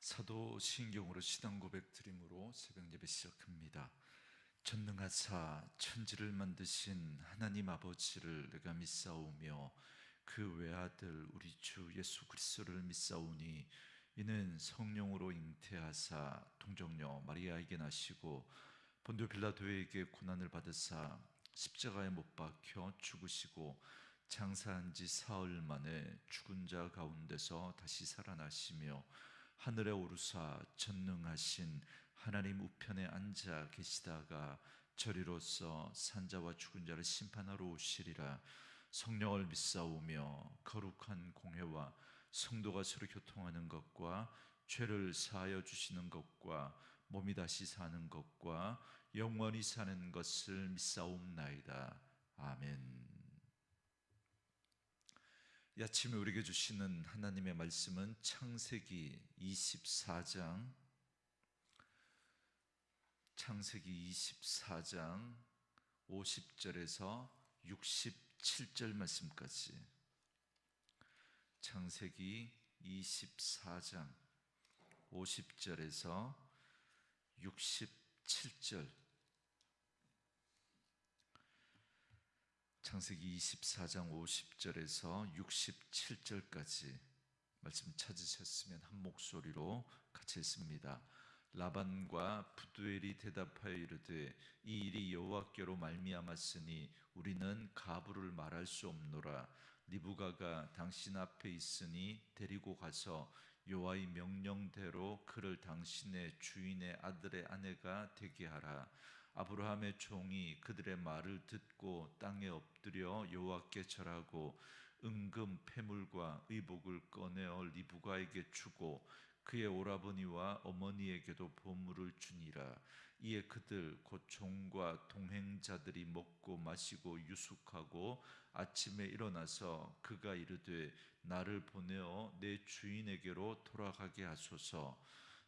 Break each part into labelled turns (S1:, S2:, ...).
S1: 사도신경으로 신앙 고백 드림으로 새벽 예배 시작합니다. 전능하사 천지를 만드신 하나님 아버지를 내가 믿사오며 그 외아들 우리 주 예수 그리스도를 믿사오니 이는 성령으로 잉태하사 동정녀 마리아에게 나시고 본디오 빌라도에게 고난을 받으사 십자가에 못 박혀 죽으시고 장사한 지 사흘 만에 죽은 자 가운데서 다시 살아나시며 하늘에 오르사 전능하신 하나님 우편에 앉아 계시다가 저리로서 산자와 죽은 자를 심판하러 오시리라. 성령을 믿사오며 거룩한 공회와 성도가 서로 교통하는 것과 죄를 사하여 주시는 것과 몸이 다시 사는 것과 영원히 사는 것을 믿사옵나이다. 아멘. 이 아침에 우리에게 주시는 하나님의 말씀은 창세기 24장 50절에서 67절 말씀까지. 창세기 24장 50절에서 67절. 창세기 24장 50절에서 67절까지 말씀 찾으셨으면 한 목소리로 같이 읽습니다. 라반과 부두엘이 대답하여 이르되 이 일이 여호와께로 말미암았으니 우리는 가부를 말할 수 없노라. 리브가가 당신 앞에 있으니 데리고 가서 여호와의 명령대로 그를 당신의 주인의 아들의 아내가 되게 하라. 아브라함의 종이 그들의 말을 듣고 땅에 엎드려 여호와께 절하고 은금 패물과 의복을 꺼내어 리브가에게 주고 그의 오라버니와 어머니에게도 보물을 주니라. 이에 그들 곧 종과 동행자들이 먹고 마시고 유숙하고 아침에 일어나서 그가 이르되 나를 보내어 내 주인에게로 돌아가게 하소서.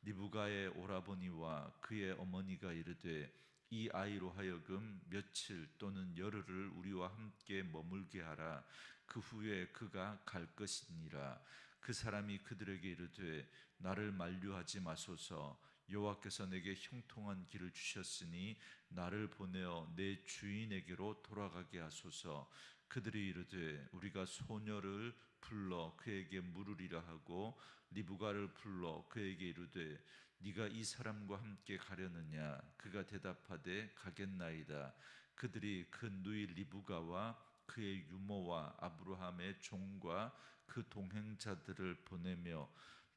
S1: 리브가의 오라버니와 그의 어머니가 이르되 이 아이로 하여금 며칠 또는 열흘을 우리와 함께 머물게 하라. 그 후에 그가 갈 것이니라. 그 사람이 그들에게 이르되 나를 만류하지 마소서. 여호와께서 내게 형통한 길을 주셨으니 나를 보내어 내 주인에게로 돌아가게 하소서. 그들이 이르되 우리가 소녀를 불러 그에게 물으리라 하고 리브가를 불러 그에게 이르되 네가 이 사람과 함께 가려느냐? 그가 대답하되 가겠나이다. 그들이 그 누이 리브가와 그의 유모와 아브라함의 종과 그 동행자들을 보내며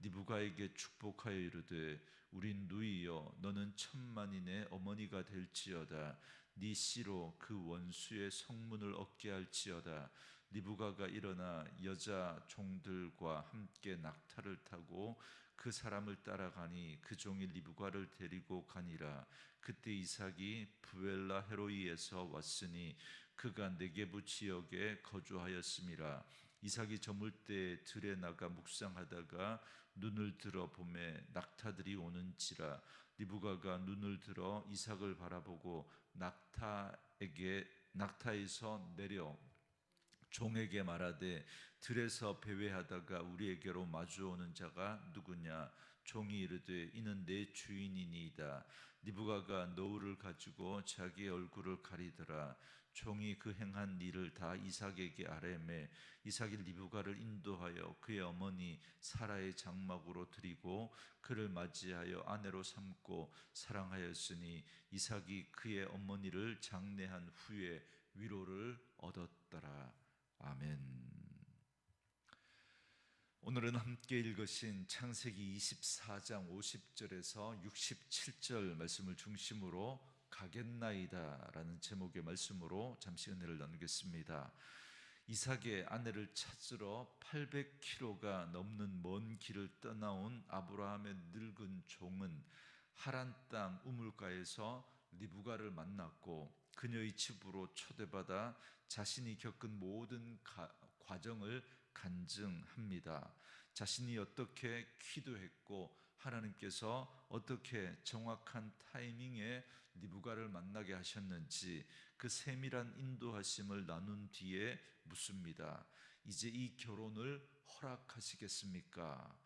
S1: 리브가에게 축복하여 이르되 우리 누이여 너는 천만인의 어머니가 될지어다. 네 씨로 그 원수의 성문을 얻게 할지어다. 리브가가 일어나 여자 종들과 함께 낙타를 타고 그 사람을 따라가니 그 종이 리브가를 데리고 가니라. 그때 이삭이 부엘라 헤로이에서 왔으니 그가 네게부 지역에 거주하였음이라. 이삭이 저물 때 들에 나가 묵상하다가 눈을 들어 보매 낙타들이 오는지라. 리브가가 눈을 들어 이삭을 바라보고 낙타에서 내려 종에게 말하되 들에서 배회하다가 우리에게로 마주오는 자가 누구냐? 종이 이르되 이는 내 주인이니이다. 리브가가 너울을 가지고 자기의 얼굴을 가리더라. 종이 그 행한 일을 다 이삭에게 아뢰매 이삭이 리브가를 인도하여 그의 어머니 사라의 장막으로 드리고 그를 맞이하여 아내로 삼고 사랑하였으니 이삭이 그의 어머니를 장례한 후에 위로를 얻었더라. 아멘. 오늘은 함께 읽으신 창세기 24장 50절에서 67절 말씀을 중심으로 가겠나이다 라는 제목의 말씀으로 잠시 은혜를 나누겠습니다. 이삭의 아내를 찾으러 800km가 넘는 먼 길을 떠나온 아브라함의 늙은 종은 하란 땅 우물가에서 리브가를 만났고 그녀의 집으로 초대받아 자신이 겪은 모든 과정을 간증합니다. 자신이 어떻게 기도했고 하나님께서 어떻게 정확한 타이밍에 리브가를 만나게 하셨는지 그 세밀한 인도하심을 나눈 뒤에 묻습니다. 이제 이 결혼을 허락하시겠습니까?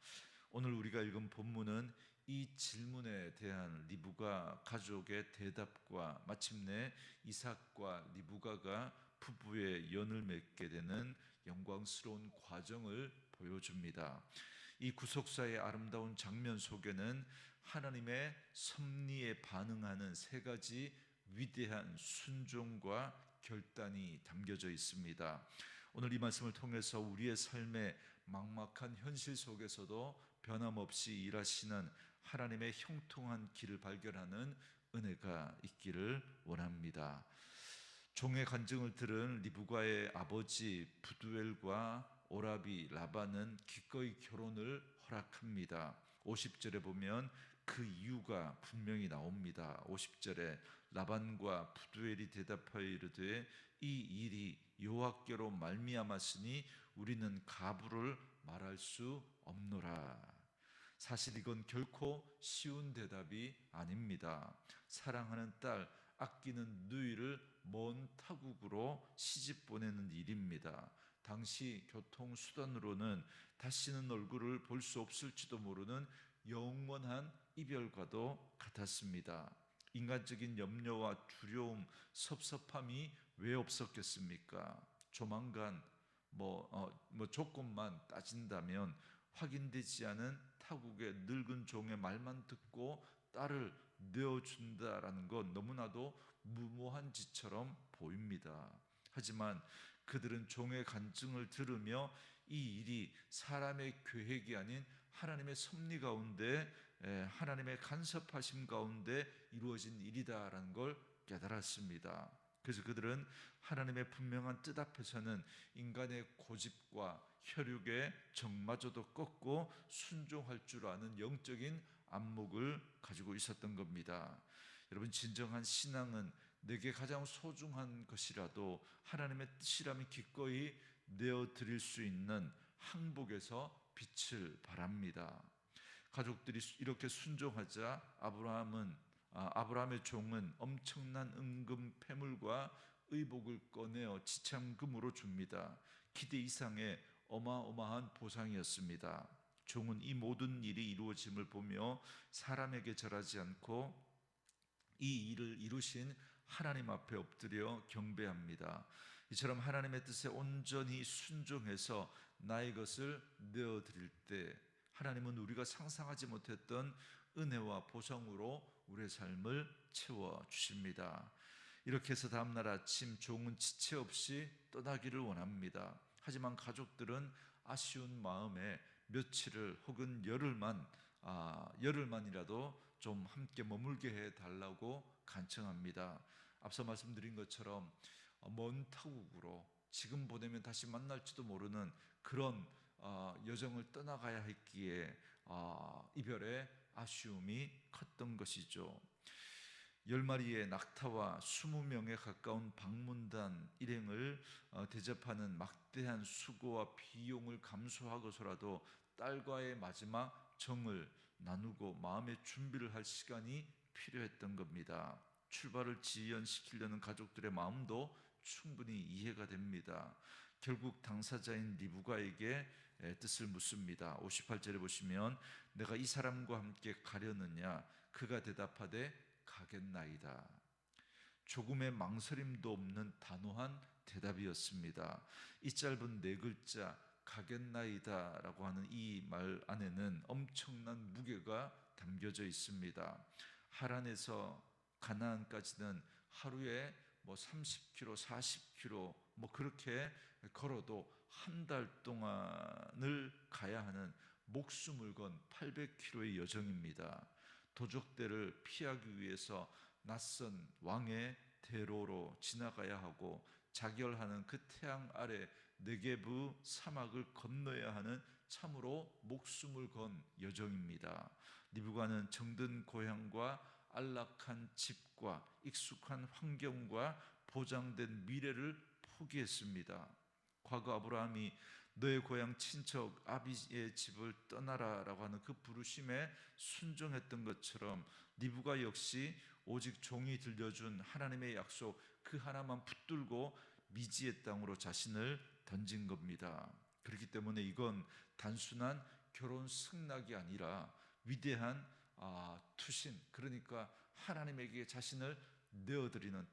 S1: 오늘 우리가 읽은 본문은 이 질문에 대한 리브가 가족의 대답과 마침내 이삭과 리브가가 부부의 연을 맺게 되는 영광스러운 과정을 보여줍니다. 이 구속사의 아름다운 장면 속에는 하나님의 섭리에 반응하는 세 가지 위대한 순종과 결단이 담겨져 있습니다. 오늘 이 말씀을 통해서 우리의 삶의 막막한 현실 속에서도 변함없이 일하시는 하나님의 형통한 길을 발견하는 은혜가 있기를 원합니다. 종의 간증을 들은 리브가의 아버지 부두엘과 오라비 라반은 기꺼이 결혼을 허락합니다. 50절에 보면 그 이유가 분명히 나옵니다. 50절에 라반과 부두엘이 대답하여 이르되 이 일이 여호와께로 말미암았으니 우리는 가부를 말할 수 없노라. 사실 이건 결코 쉬운 대답이 아닙니다. 사랑하는 딸, 아끼는 누이를 먼 타국으로 시집 보내는 일입니다. 당시 교통수단으로는 다시는 얼굴을 볼 수 없을지도 모르는 영원한 이별과도 같았습니다. 인간적인 염려와 두려움, 섭섭함이 왜 없었겠습니까? 조만간 조건만 따진다면 확인되지 않은 타국의 늙은 종의 말만 듣고 딸을 내어준다라는 건 너무나도 무모한 짓처럼 보입니다. 하지만 그들은 종의 간증을 들으며 이 일이 사람의 계획이 아닌 하나님의 섭리 가운데, 하나님의 간섭하심 가운데 이루어진 일이다라는 걸 깨달았습니다. 그래서 그들은 하나님의 분명한 뜻 앞에서는 인간의 고집과 혈육의 정마저도 꺾고 순종할 줄 아는 영적인 안목을 가지고 있었던 겁니다. 여러분, 진정한 신앙은 내게 가장 소중한 것이라도 하나님의 뜻이라면 기꺼이 내어드릴 수 있는 항복에서 빛을 발합니다. 가족들이 이렇게 순종하자 아브라함의 종은 엄청난 은금 패물과 의복을 꺼내어 지참금으로 줍니다. 기대 이상의 어마어마한 보상이었습니다. 종은 이 모든 일이 이루어짐을 보며 사람에게 절하지 않고 이 일을 이루신 하나님 앞에 엎드려 경배합니다. 이처럼 하나님의 뜻에 온전히 순종해서 나의 것을 내어드릴 때 하나님은 우리가 상상하지 못했던 은혜와 보상으로 우리의 삶을 채워주십니다. 이렇게 해서 다음날 아침 종은 지체 없이 떠나기를 원합니다. 하지만 가족들은 아쉬운 마음에 며칠을 혹은 열흘만이라도 좀 함께 머물게 해달라고 간청합니다. 앞서 말씀드린 것처럼 먼 타국으로 지금 보내면 다시 만날지도 모르는 그런 여정을 떠나가야 했기에 이별의 아쉬움이 컸던 것이죠. 10마리의 낙타와 20명에 가까운 방문단 일행을 대접하는 막대한 수고와 비용을 감수하고서라도 딸과의 마지막 정을 나누고 마음의 준비를 할 시간이 필요했던 겁니다. 출발을 지연시키려는 가족들의 마음도 충분히 이해가 됩니다. 결국 당사자인 리브가에게 뜻을 묻습니다. 58절에 보시면 내가 이 사람과 함께 가려느냐? 그가 대답하되 가겠나이다. 조금의 망설임도 없는 단호한 대답이었습니다. 이 짧은 네 글자 가겠나이다라고 하는 이 말 안에는 엄청난 무게가 담겨져 있습니다. 하란에서 가나안까지는 하루에 30km, 40km 그렇게 걸어도 한 달 동안을 가야 하는 목숨을 건 800km의 여정입니다. 도적대를 피하기 위해서 낯선 왕의 대로로 지나가야 하고 자결하는 그 태양 아래 네게브 사막을 건너야 하는 참으로 목숨을 건 여정입니다. 리브가는 정든 고향과 안락한 집과 익숙한 환경과 보장된 미래를 포기했습니다. 과거 아브라함이 너의 고향 친척 아비의 집을 떠나라라고 하는 그 부르심에 순종했던 것처럼 리브가 역시 오직 종이 들려준 하나님의 약속 그 하나만 붙들고 미지의 땅으로 자신을 던진 겁니다. 그렇기 때문에 이건 단순한 결혼 승낙이 아니라 위대한 투신, 그러니까 하나님에게 자신을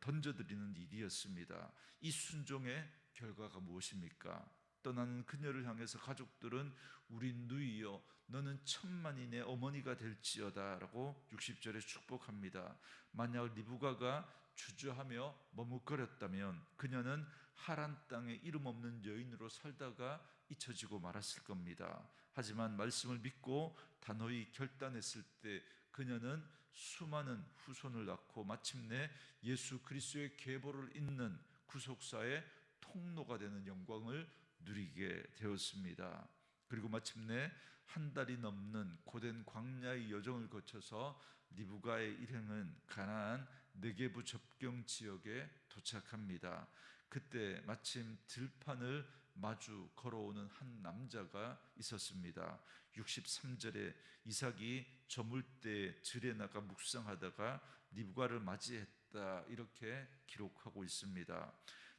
S1: 던져드리는 일이었습니다. 이 순종의 결과가 무엇입니까? 떠나는 그녀를 향해서 가족들은 우리 누이여 너는 천만이 내 어머니가 될지어다 라고 60절에 축복합니다. 만약 리브가가 주저하며 머뭇거렸다면 그녀는 하란 땅에 이름 없는 여인으로 살다가 잊혀지고 말았을 겁니다. 하지만 말씀을 믿고 단호히 결단했을 때 그녀는 수많은 후손을 낳고 마침내 예수 그리스도의 계보를 잇는 구속사의 통로가 되는 영광을 누리게 되었습니다. 그리고 마침내 한 달이 넘는 고된 광야의 여정을 거쳐서 리브가의 일행은 가나안 네게부 접경 지역에 도착합니다. 그때 마침 들판을 마주 걸어오는 한 남자가 있었습니다. 63절에 이삭이 저물 때 들에 나가 묵상하다가 리브가를 맞이했다 이렇게 기록하고 있습니다.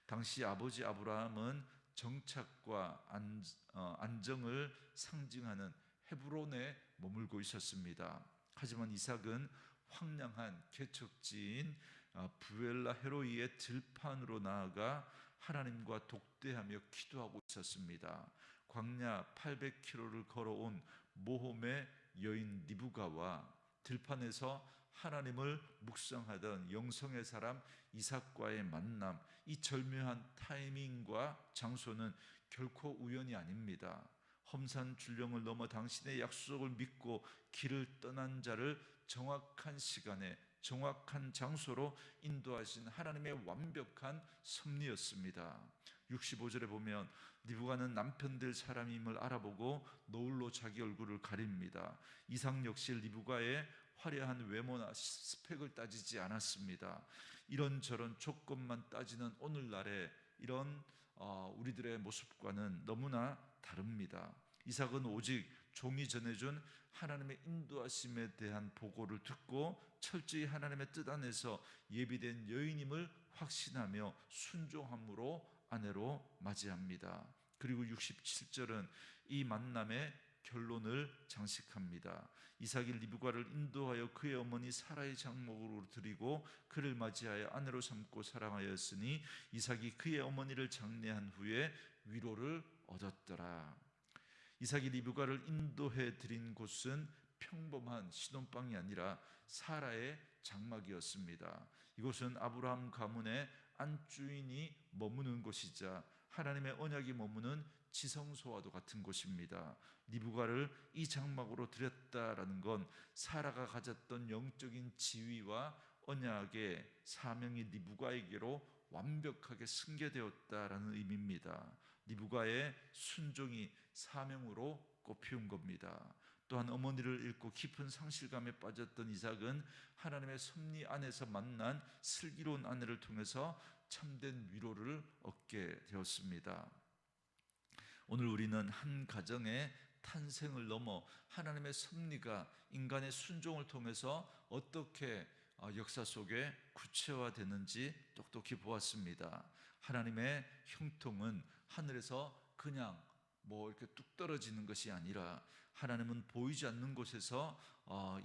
S1: 당시 아버지 아브라함은 정착과 안정을 상징하는 헤브론에 머물고 있었습니다. 하지만 이삭은 황량한 개척지인 부엘라 헤로이의 들판으로 나아가 하나님과 독대하며 기도하고 있었습니다. 광야 800km를 걸어온 모험의 여인 리브가와 들판에서 하나님을 묵상하던 영성의 사람 이삭과의 만남, 이 절묘한 타이밍과 장소는 결코 우연이 아닙니다. 험산 줄령을 넘어 당신의 약속을 믿고 길을 떠난 자를 정확한 시간에 정확한 장소로 인도하신 하나님의 완벽한 섭리였습니다. 65절에 보면 리브가는 남편 될 사람임을 알아보고 노을로 자기 얼굴을 가립니다. 이삭 역시 리브가의 화려한 외모나 스펙을 따지지 않았습니다. 이런저런 조건만 따지는 오늘날의 이런 우리들의 모습과는 너무나 다릅니다. 이삭은 오직 종이 전해준 하나님의 인도하심에 대한 보고를 듣고 철저히 하나님의 뜻 안에서 예비된 여인임을 확신하며 순종함으로 아내로 맞이합니다. 그리고 67절은 이 만남의 결론을 장식합니다. 이삭이 리브가를 인도하여 그의 어머니 사라의 장목으로 드리고 그를 맞이하여 아내로 삼고 사랑하였으니 이삭이 그의 어머니를 장례한 후에 위로를 얻었더라. 이삭이 리브가를 인도해 드린 곳은 평범한 신혼방이 아니라 사라의 장막이었습니다. 이곳은 아브라함 가문의 안주인이 머무는 곳이자 하나님의 언약이 머무는 지성소와도 같은 곳입니다. 리브가를 이 장막으로 들였다라는 건 사라가 가졌던 영적인 지위와 언약의 사명이 리브가에게로 완벽하게 승계되었다라는 의미입니다. 리브가의 순종이 사명으로 꼽히운 겁니다. 또한 어머니를 잃고 깊은 상실감에 빠졌던 이삭은 하나님의 섭리 안에서 만난 슬기로운 아내를 통해서 참된 위로를 얻게 되었습니다. 오늘 우리는 한 가정의 탄생을 넘어 하나님의 섭리가 인간의 순종을 통해서 어떻게 역사 속에 구체화되는지 똑똑히 보았습니다. 하나님의 형통은 하늘에서 그냥 이렇게 뚝 떨어지는 것이 아니라 하나님은 보이지 않는 곳에서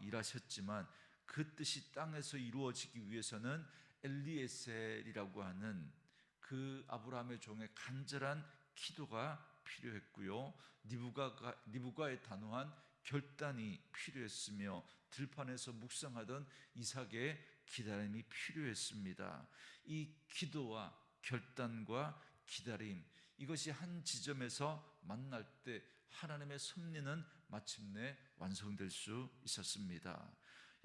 S1: 일하셨지만 그 뜻이 땅에서 이루어지기 위해서는 엘리에셀이라고 하는 그 아브라함의 종의 간절한 기도가 필요했고요. 리브가의 단호한 결단이 필요했으며 들판에서 묵상하던 이삭의 기다림이 필요했습니다. 이 기도와 결단과 기다림, 이것이 한 지점에서 만날 때 하나님의 섭리는 마침내 완성될 수 있었습니다.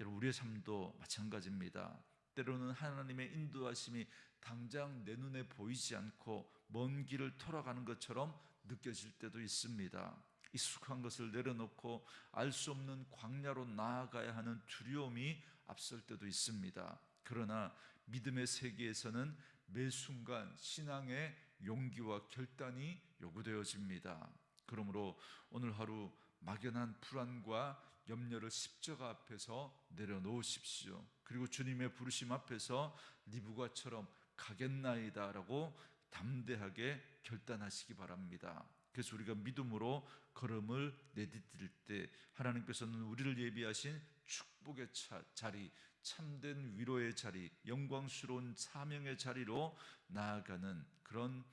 S1: 여러분, 우리의 삶도 마찬가지입니다. 때로는 하나님의 인도하심이 당장 내 눈에 보이지 않고 먼 길을 돌아가는 것처럼 느껴질 때도 있습니다. 익숙한 것을 내려놓고 알 수 없는 광야로 나아가야 하는 두려움이 앞설 때도 있습니다. 그러나 믿음의 세계에서는 매 순간 신앙의 용기와 결단이 요구되어집니다. 그러므로 오늘 하루 막연한 불안과 염려를 십자가 앞에서 내려놓으십시오. 그리고 주님의 부르심 앞에서 리브가처럼 가겠나이다 라고 담대하게 결단하시기 바랍니다. 그래서 우리가 믿음으로 걸음을 내디딜 때 하나님께서는 우리를 예비하신 축복의 자리, 참된 위로의 자리, 영광스러운 사명의 자리로 나아가는 그런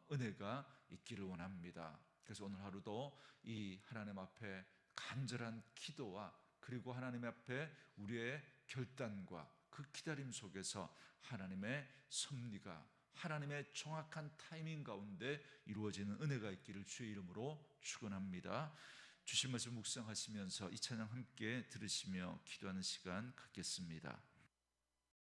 S1: 은혜가 있기를 원합니다. 그래서 오늘 하루도 이 하나님 앞에 간절한 기도와 그리고 하나님 앞에 우리의 결단과 그 기다림 속에서 하나님의 섭리가 하나님의 정확한 타이밍 가운데 이루어지는 은혜가 있기를 주의 이름으로 축원합니다. 주신 말씀 묵상하시면서 이 찬양 함께 들으시며 기도하는 시간 갖겠습니다.